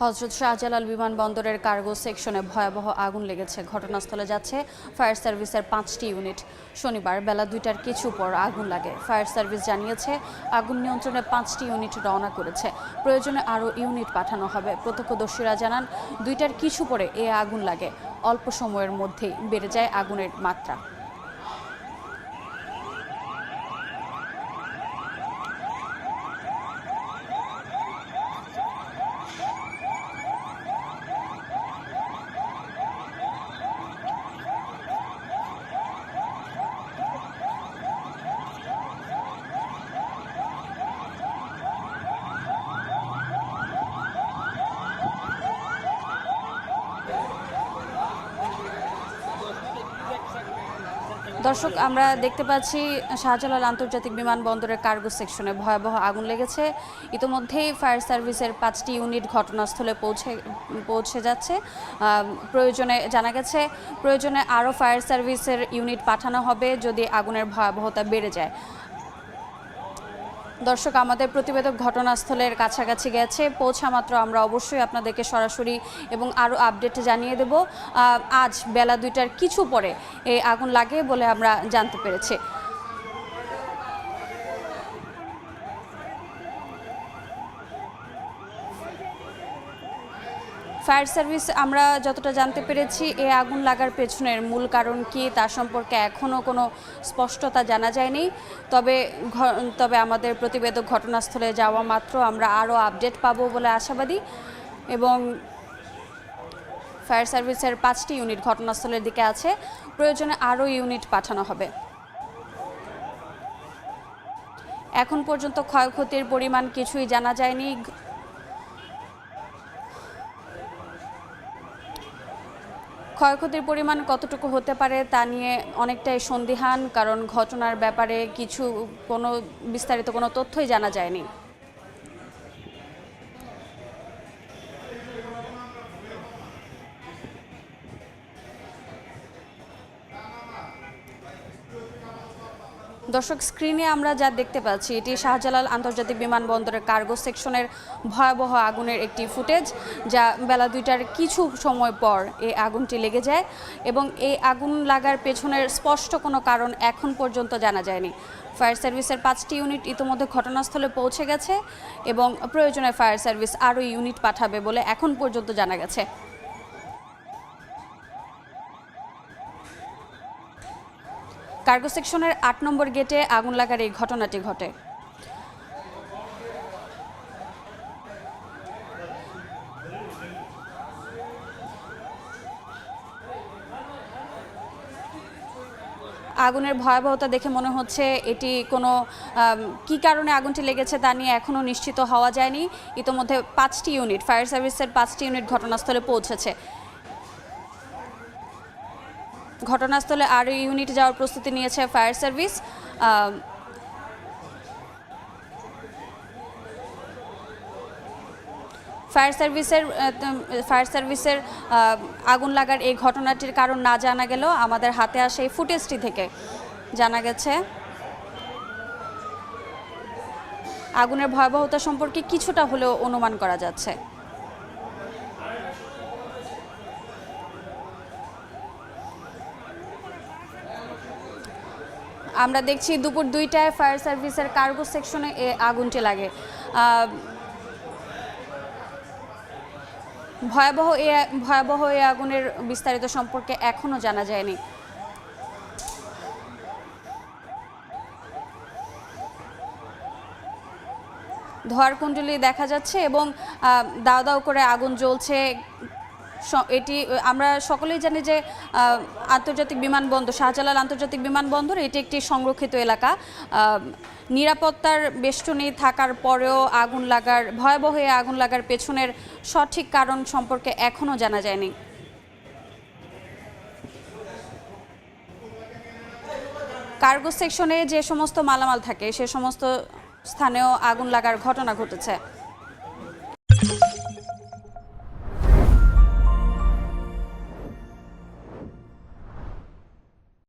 হযরত শাহজালাল বিমানবন্দরের কার্গো সেকশনে ভয়াবহ আগুন লেগেছে। ঘটনাস্থলে যাচ্ছে ফায়ার সার্ভিসের ৫টি ইউনিট। শনিবার বেলা ২টার কিছু পর আগুন লাগে। ফায়ার সার্ভিস জানিয়েছে আগুন নিয়ন্ত্রণে ৫টি ইউনিট রওনা করেছে। প্রয়োজনে আরও ইউনিট পাঠানো হবে। প্রত্যক্ষদর্শীরা জানান ২টার কিছু পরে এ আগুন লাগে। অল্প সময়ের মধ্যেই বেড়ে যায় আগুনের মাত্রা। দর্শক, আমরা দেখতে পাচ্ছি শাহজালাল আন্তর্জাতিক বিমানবন্দরের কার্গো সেকশনে ভয়াবহ আগুন লেগেছে। ইতোমধ্যেই ফায়ার সার্ভিসের ৫টি ইউনিট ঘটনাস্থলে পৌঁছে যাচ্ছে। প্রয়োজনে জানা গেছে প্রয়োজনে আরও ফায়ার সার্ভিসের ইউনিট পাঠানো হবে যদি আগুনের ভয়াবহতা বেড়ে যায়। দর্শক, আমাদের প্রতিবেদক ঘটনাস্থলের কাছাকাছি গেছে। পৌঁছা মাত্র আমরা অবশ্যই আপনাদেরকে সরাসরি এবং আরও আপডেট জানিয়ে দেব। আজ বেলা ২টার কিছু পরে এই আগুন লাগে বলে আমরা জানতে পেরেছি। ফায়ার সার্ভিস আমরা যতটা জানতে পেরেছি এই আগুন লাগার পেছনের মূল কারণ কি তা সম্পর্কে এখনও কোনো স্পষ্টতা জানা যায়নি। তবে আমাদের প্রতিবেদক ঘটনাস্থলে যাওয়া মাত্র আমরা আরও আপডেট পাবো বলে আশাবাদী এবং ফায়ার সার্ভিসের ৫টি ইউনিট ঘটনাস্থলের দিকে আছে। প্রয়োজনে আরও ইউনিট পাঠানো হবে। এখন পর্যন্ত ক্ষয়ক্ষতির পরিমাণ কিছুই জানা যায়নি। ক্ষয়ক্ষতির পরিমাণ কতটুকু হতে পারে তা নিয়ে অনেকটাই সন্দিহান, কারণ ঘটনার ব্যাপারে কোনো বিস্তারিত কোনো তথ্যই জানা যায়নি। দর্শক, স্ক্রিনে আমরা যা দেখতে পাচ্ছি এটি শাহজালাল আন্তর্জাতিক বিমানবন্দরের কার্গো সেকশনের ভয়াবহ আগুনের একটি ফুটেজ, যা বেলা ২টার কিছু সময় পর এই আগুনটি লেগে যায় এবং এই আগুন লাগার পেছনের স্পষ্ট কোনো কারণ এখন পর্যন্ত জানা যায়নি। ফায়ার সার্ভিসের ৫টি ইউনিট ইতিমধ্যে ঘটনাস্থলে পৌঁছে গেছে এবং প্রয়োজনে ফায়ার সার্ভিস আরও ইউনিট পাঠাবে বলে এখন পর্যন্ত জানা গেছে। কার্গো সেকশনের ৮ নম্বর গেটে আগুন লাগার এই ঘটনাটি ঘটে। আগুনের ভয়াবহতা দেখে মনে হচ্ছে এটি কোনো কী কারণে আগুনটি লেগেছে তা নিয়ে এখনও নিশ্চিত হওয়া যায়নি। ইতোমধ্যে ৫টি ইউনিট ফায়ার সার্ভিসের ৫টি ইউনিট ঘটনাস্থলে পৌঁছেছে। ঘটনাস্থলে আরও ইউনিট যাওয়ার প্রস্তুতি নিয়েছে ফায়ার সার্ভিস। ফায়ার সার্ভিসের আগুন লাগার এই ঘটনাটির কারণ না জানা গেলেও আমাদের হাতে আসে এই ফুটেজটি থেকে জানা গেছে আগুনের ভয়াবহতা সম্পর্কে কিছুটা হলেও অনুমান করা যাচ্ছে। আমরা দেখছি দুপুর ২টায় ফায়ার সার্ভিসের কার্গো সেকশনে আগুনটি লাগে। ভয়াবহ এই আগুনের বিস্তারিত সম্পর্কে এখনও জানা যায়নি। ধোঁয়ার কুণ্ডলী দেখা যাচ্ছে এবং দাও দাও করে আগুন জ্বলছে। এটি আমরা সকলেই জানি যে আন্তর্জাতিক বিমানবন্দর শাহজালাল আন্তর্জাতিক বিমানবন্দর এটি একটি সংরক্ষিত এলাকা। নিরাপত্তার বেষ্টনী থাকার পরেও ভয়াবহ আগুন লাগার পেছনের সঠিক কারণ সম্পর্কে এখনও জানা যায়নি। কার্গো সেকশনে যে সমস্ত মালামাল থাকে সে সমস্ত স্থানেও আগুন লাগার ঘটনা ঘটেছে।